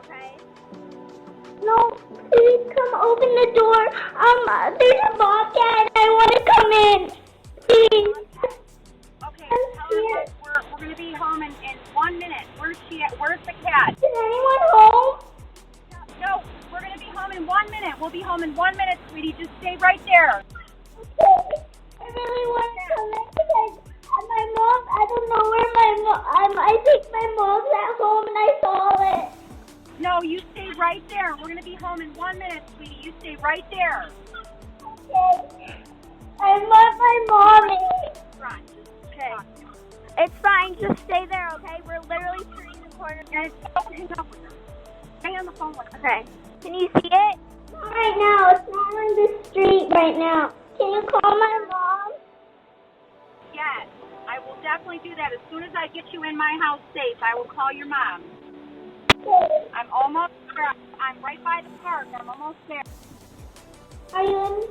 okay? No, please come open the door. There's a bobcat and I want to come in. Please. Okay, I'm tell scared. her we're going to be home in 1 minute. Where's she at? Where's the cat? Is anyone home? No, we're going to be home in 1 minute. We'll be home in 1 minute, sweetie. Just stay right there. Okay. I really want to come in because my mom, I don't know where my mom, I think my mom's at home and I saw it. No, you stay right there. We're going to be home in 1 minute, sweetie. You stay right there. Okay. I want my mommy. Right. Okay. It's fine. Just stay there, okay? We're literally turning the corner. And hang up with her. Stay on the phone with her. Okay. Can you see it? Not right now. It's not on the street right now. Can you call my mom? Yes, I will definitely do that. As soon as I get you in my house safe, I will call your mom. Okay. I'm almost there. I'm right by the park. I'm almost there. Are you in?